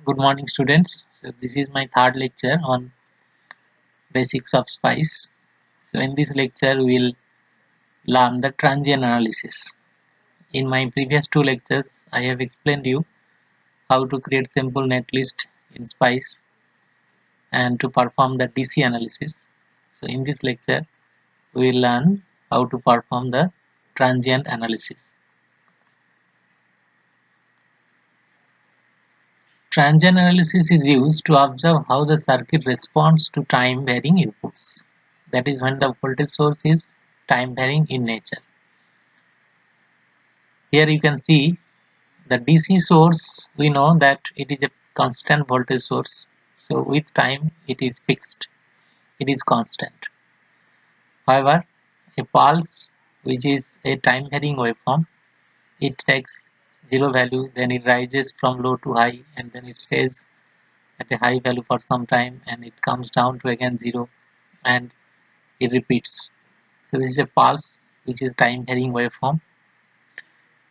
Good morning, students. So this is my third lecture on basics of SPICE. So in this lecture, we will learn the transient analysis. In my previous two lectures, I have explained you how to create simple netlist in SPICE and to perform the DC analysis. So in this lecture, we will learn how to perform the transient analysis. Transient analysis is used to observe how the circuit responds to time varying inputs. That is when the voltage source is time varying in nature. Here you can see the DC source, we know that it is a constant voltage source. So with time it is fixed, it is constant. However, a pulse, which is a time varying waveform, it takes zero value, then it rises from low to high, and then it stays at a high value for some time, and it comes down to again zero, and it repeats. So this is a pulse, which is time varying waveform.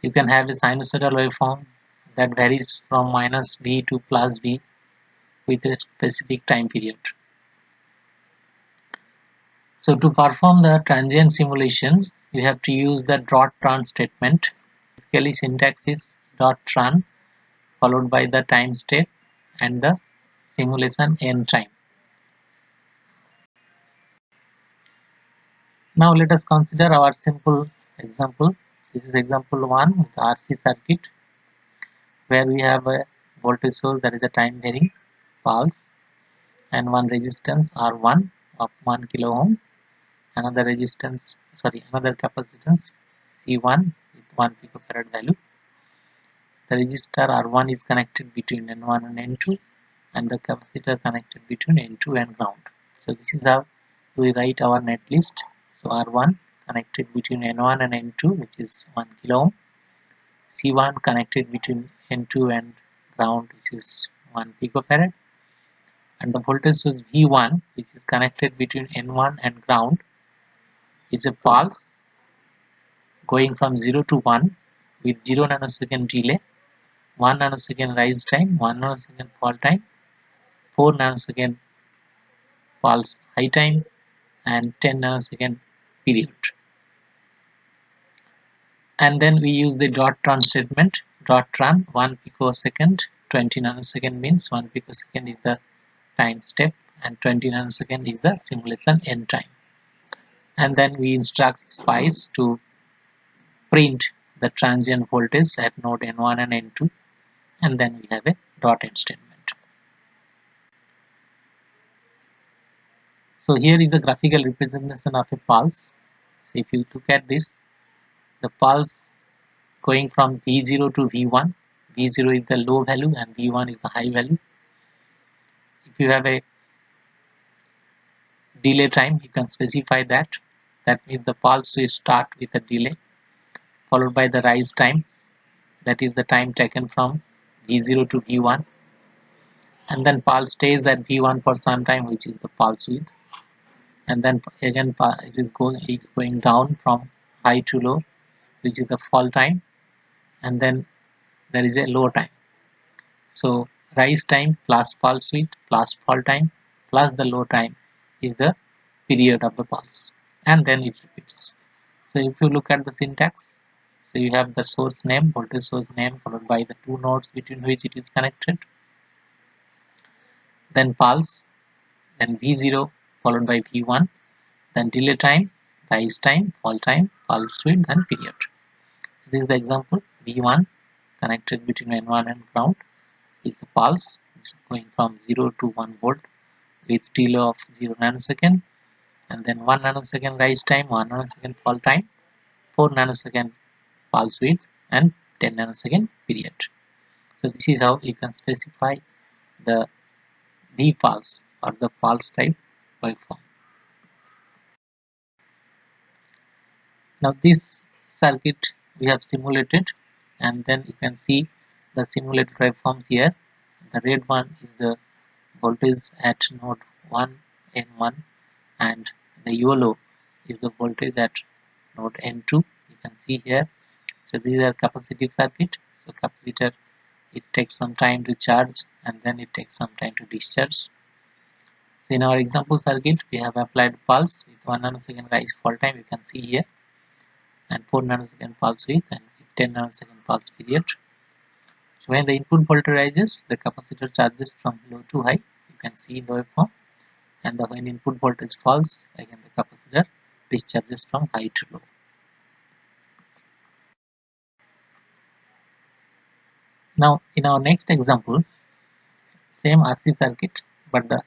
You can have a sinusoidal waveform that varies from minus V to plus V with a specific time period. So to perform the transient simulation, you have to use the dot tran statement. Typically syntax is dot tran followed by the time step and the simulation end time. Now let us consider our simple example. This is example 1 with the RC circuit, where we have a voltage source that is a time varying pulse and one resistance R1 of 1 kilo ohm, another capacitance C1 with 1 picofarad value. The resistor R1 is connected between N1 and N2, and the capacitor connected between N2 and ground. So this is how we write our netlist. So R1 connected between N1 and N2, which is 1 kilo ohm. C1 connected between N2 and ground, which is 1 picofarad. And the voltage source V1, which is connected between N1 and ground, is a pulse going from 0 to 1 with 0 nanosecond delay, 1 nanosecond rise time, 1 nanosecond fall time, 4 nanosecond pulse high time, and 10 nanosecond period. And then we use the dot tran statement. Dot tran 1 picosecond, 20 nanosecond means 1 picosecond is the time step and 20 nanosecond is the simulation end time. And then we instruct SPICE to print the transient voltage at node N1 and N2, and then we have a dot end statement. So here is the graphical representation of a pulse. So if you look at this, the pulse going from V0 to V1, V0 is the low value and V1 is the high value. If you have a delay time, you can specify that. That means the pulse will start with a delay followed by the rise time, that is the time taken from V0 to V1, and then pulse stays at V1 for some time, which is the pulse width, and then again it's going down from high to low, which is the fall time, and then there is a low time. So rise time plus pulse width plus fall time plus the low time is the period of the pulse, and then it repeats. So if you look at the syntax, so you have the source name, voltage source name, followed by the two nodes between which it is connected, then pulse, then V0 followed by V1, then delay time, rise time, fall time, pulse width, and period. This is the example. V1 connected between N1 and ground is the pulse. It's going from 0 to 1 volt with delay of 0 nanosecond, and then 1 nanosecond rise time, 1 nanosecond fall time, 4 nanosecond pulse width, and 10 nanosecond period. So this is how you can specify the V pulse or the pulse type waveform. Now this circuit we have simulated, and then you can see the simulated waveforms here. The red one is the voltage at node 1 N1, and the yellow is the voltage at node N2. You can see here. So these are capacitive circuit. So capacitor it takes some time to charge and then it takes some time to discharge. So in our example circuit, we have applied pulse with 1 nanosecond rise fall time, you can see here, and 4 nanosecond pulse width and 10 nanosecond pulse period. So when the input voltage rises, the capacitor charges from low to high, you can see in the waveform, and when input voltage falls, again the capacitor discharges from high to low. Now in our next example, same RC circuit, but the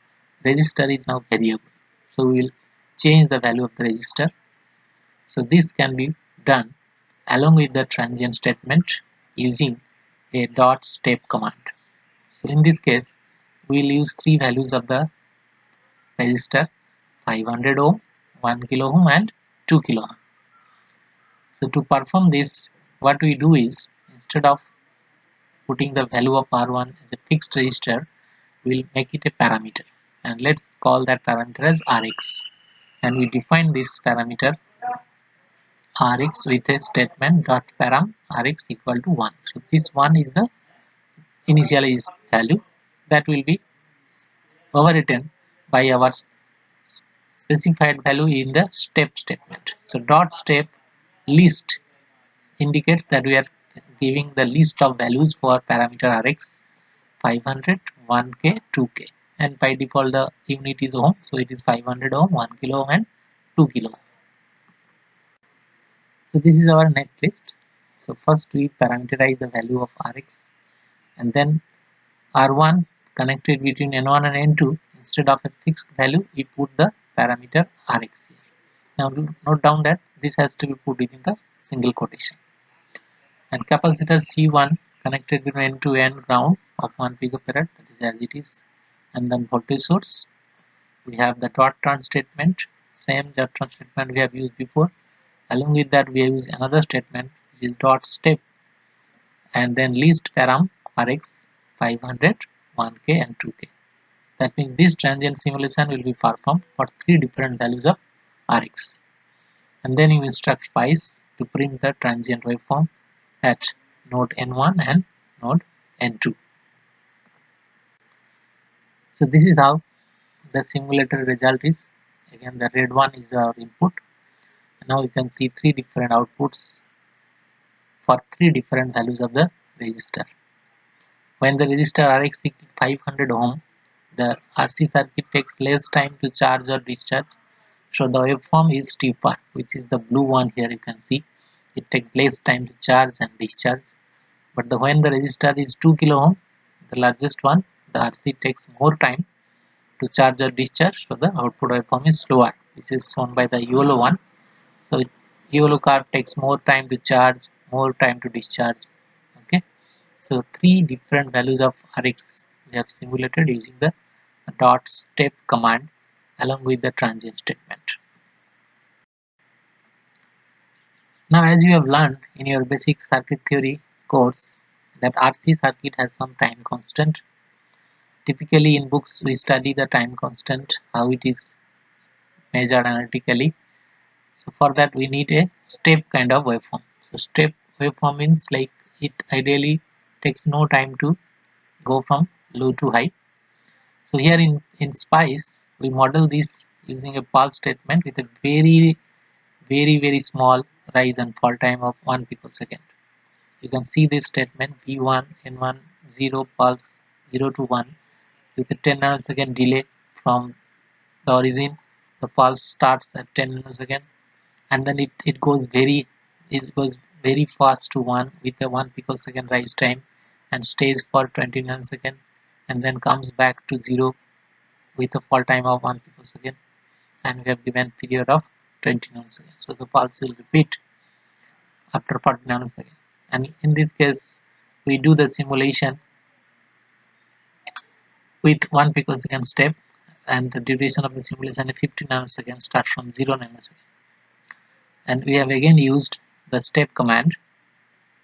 resistor is now variable. So we will change the value of the resistor. So this can be done along with the transient statement using a dot step command. So in this case, we will use three values of the resistor: 500 ohm, 1 kilo ohm and 2 kilo ohm. So to perform this, what we do is, instead of putting the value of R1 as a fixed resistor, we'll make it a parameter, and let's call that parameter as Rx, and we define this parameter Rx with a statement dot param Rx equal to 1. So this 1 is the initialized value that will be overwritten by our specified value in the step statement. So dot step list indicates that we are giving the list of values for parameter Rx: 500, 1k, 2k, and by default the unit is ohm, so it is 500 ohm, 1 kilo ohm and 2 kilo ohm. So this is our netlist. So first we parameterize the value of Rx, and then R1 connected between N1 and N2, instead of a fixed value we put the parameter Rx here. Now note down that this has to be put within the single quotation. And capacitor C1 connected between N2 and ground of 1 picofarad, that is as it is, and then voltage source. We have the dot trans statement, same dot trans statement we have used before. Along with that, we use another statement which is dot step, and then list param Rx: 500, 1k and 2k. That means this transient simulation will be performed for three different values of Rx. And then you instruct SPICE to print the transient waveform at node N1 and node N2. So this is how the simulated result is. Again, the red one is our input. Now you can see three different outputs for three different values of the resistor. When the resistor Rx equals 500 ohm, the RC circuit takes less time to charge or discharge. So the waveform is steeper, which is the blue one here you can see. It takes less time to charge and discharge. But when the resistor is 2 kilo ohm, the largest one, the RC takes more time to charge or discharge. So the output waveform is slower, which is shown by the yellow one. So yellow curve takes more time to charge, more time to discharge. Okay. So three different values of Rx we have simulated using the dot step command along with the transient statement. Now as you have learned in your basic circuit theory course that RC circuit has some time constant. Typically in books we study the time constant, how it is measured analytically. So for that we need a step kind of waveform. So step waveform means like it ideally takes no time to go from low to high. So here in SPICE we model this using a pulse statement with a very small rise and fall time of 1 picosecond. You can see this statement V1 N1 0 pulse 0 to 1 with a 10 nanosecond delay from the origin. The pulse starts at 10 nanosecond and then it goes very fast to 1 with a 1 picosecond rise time and stays for 20 nanosecond and then comes back to 0 with a fall time of 1 picosecond, and we have given period of 20 nanoseconds. So the pulse will repeat after 40 nanoseconds, and in this case we do the simulation with 1 picosecond step, and the duration of the simulation is 50 nanoseconds, starts from 0 nanosecond. And we have again used the step command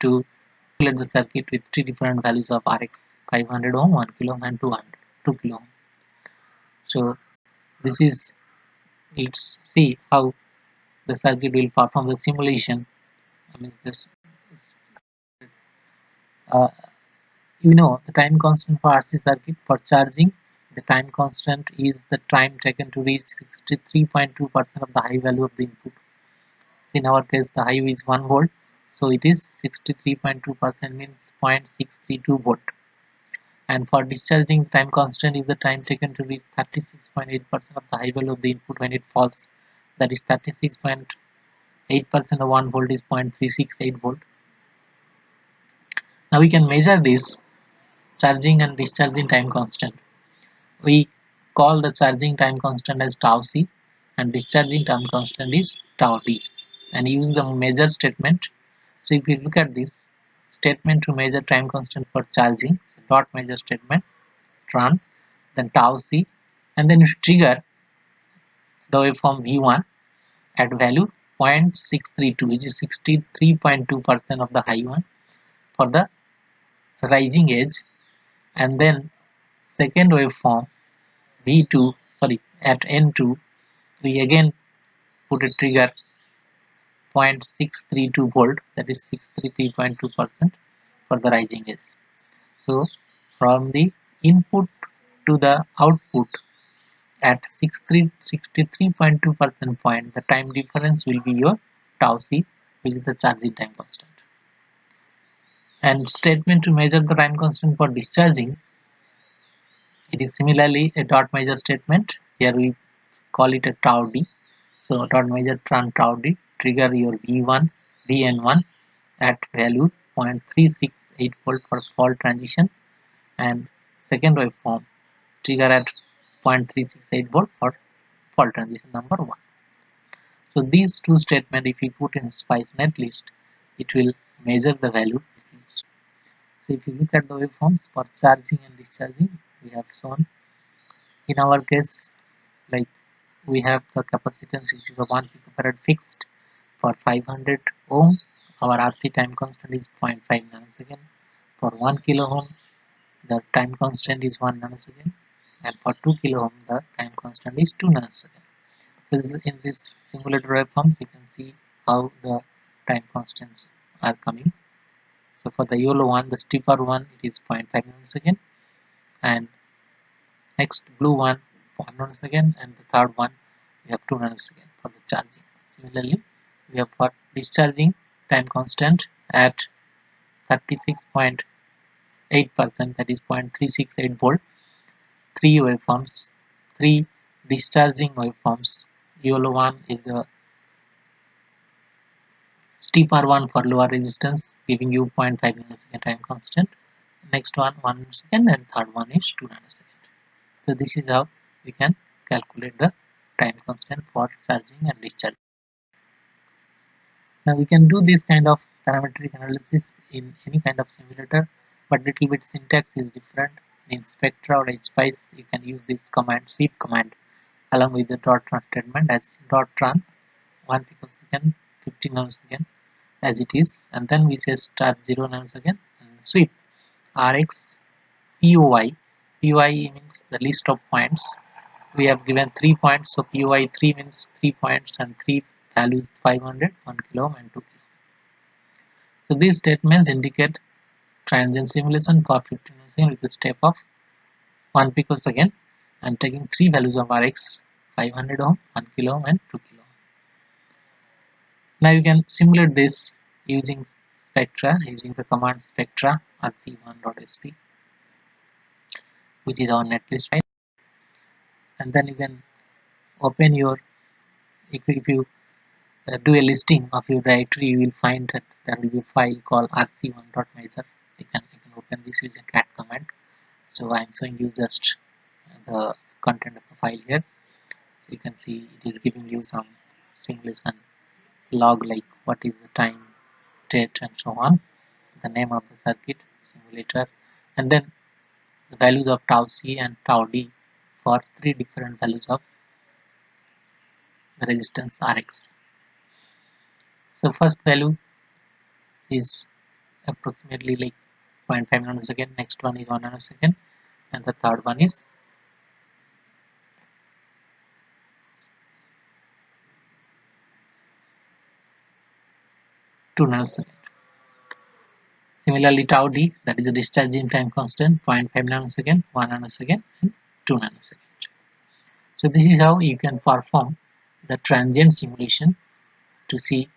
to simulate the circuit with three different values of Rx: 500 ohm, 1 kilo ohm and 2 kilo ohm. So this is, let's see how the circuit will perform the simulation. I mean this you know the time constant for RC circuit. For charging, the time constant is the time taken to reach 63.2% of the high value of the input. So in our case, the high is 1 volt, so it is 63.2% means 0.632 volt. And for discharging, the time constant is the time taken to reach 36.8% of the high value of the input when it falls. That is 36.8% of 1 volt is 0.368 volt. Now we can measure this charging and discharging time constant. We call the charging time constant as tau c and discharging time constant is tau d, and use the measure statement. So if you look at this statement to measure time constant for charging, so dot measure statement, run, then tau c, and then you trigger the waveform V1 at value 0.632, which is 63.2% of the high one for the rising edge, and then second waveform V2, sorry, at N2 we again put a trigger 0.632 volt, that is 63.2% for the rising edge. So from the input to the output at 63.2% point, the time difference will be your tau c, which is the charging time constant. And statement to measure the time constant for discharging, it is similarly a dot measure statement. Here we call it a tau d. So dot measure tran tau d, trigger your V1 Vn1 at value 0.368 volt for fault transition, and second waveform trigger at 0.368 volt for fault transition number 1. So these two statements, if we put in SPICE netlist, it will measure the value. So if you look at the waveforms for charging and discharging, we have shown. In our case, like we have the capacitance which is a 1 picofarad fixed for 500 ohm. Our RC time constant is 0.5 nanosecond. For 1 kilo ohm, the time constant is 1 nanosecond, and for 2 kilo ohm, the time constant is 2 nanosecond. So in this simulator waveforms, you can see how the time constants are coming. So for the yellow one, the steeper one, it is 0.5 nanosecond, and next blue one 1 nanosecond, and the third one we have 2 nanosecond for the charging. Similarly, we have for discharging time constant at 36.8%, that is 0.368 volt. 3 waveforms, 3 discharging waveforms. Yellow one is the steeper one for lower resistance, giving you 0.5 nanosecond time constant. Next one 1 nanosecond, and third one is 2 nanosecond. So this is how we can calculate the time constant for charging and discharging. Now we can do this kind of parametric analysis in any kind of simulator, but little bit syntax is different. In Spectra or SPICE, you can use this command, sweep command, along with the dot run statement as dot run 1 picosecond 15 nanosecond as it is, and then we say start 0 nanosecond and sweep Rx POI. POI means the list of points. We have given 3 points, so POI 3 means 3 points and 3 values 500, 1 kilo ohm and 2 kilo. So these statements indicate transient simulation for 15 nanosecond with a step of 1 picosecond and taking 3 values of Rx 500 ohm, 1 kilo ohm and 2 kilo ohm. Now you can simulate this using Spectra, using the command spectra rc1.sp, which is our netlist file, and then you can open your, if you do a listing of your directory, you will find that there will be a file called rc1.measure. You can open this using cat command. So I am showing you just the content of the file here. So you can see it is giving you some simulation log, like what is the time, date and so on, the name of the circuit simulator, and then the values of tau c and tau d for 3 different values of the resistance Rx. So first value is approximately like 0.5 nanosecond, next one is 1 nanosecond, and the third one is 2 nanosecond. Similarly, tau d, that is the discharging time constant, 0.5 nanosecond, 1 nanosecond, and 2 nanosecond. So this is how you can perform the transient simulation to see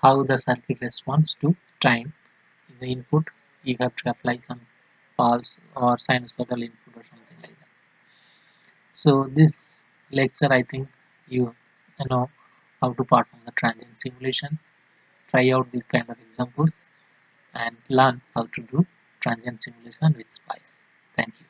how the circuit responds to time. In the input, you have to apply some pulse or sinusoidal input or something like that. So this lecture, I think you know how to perform the transient simulation. Try out these kind of examples and learn how to do transient simulation with SPICE. Thank you.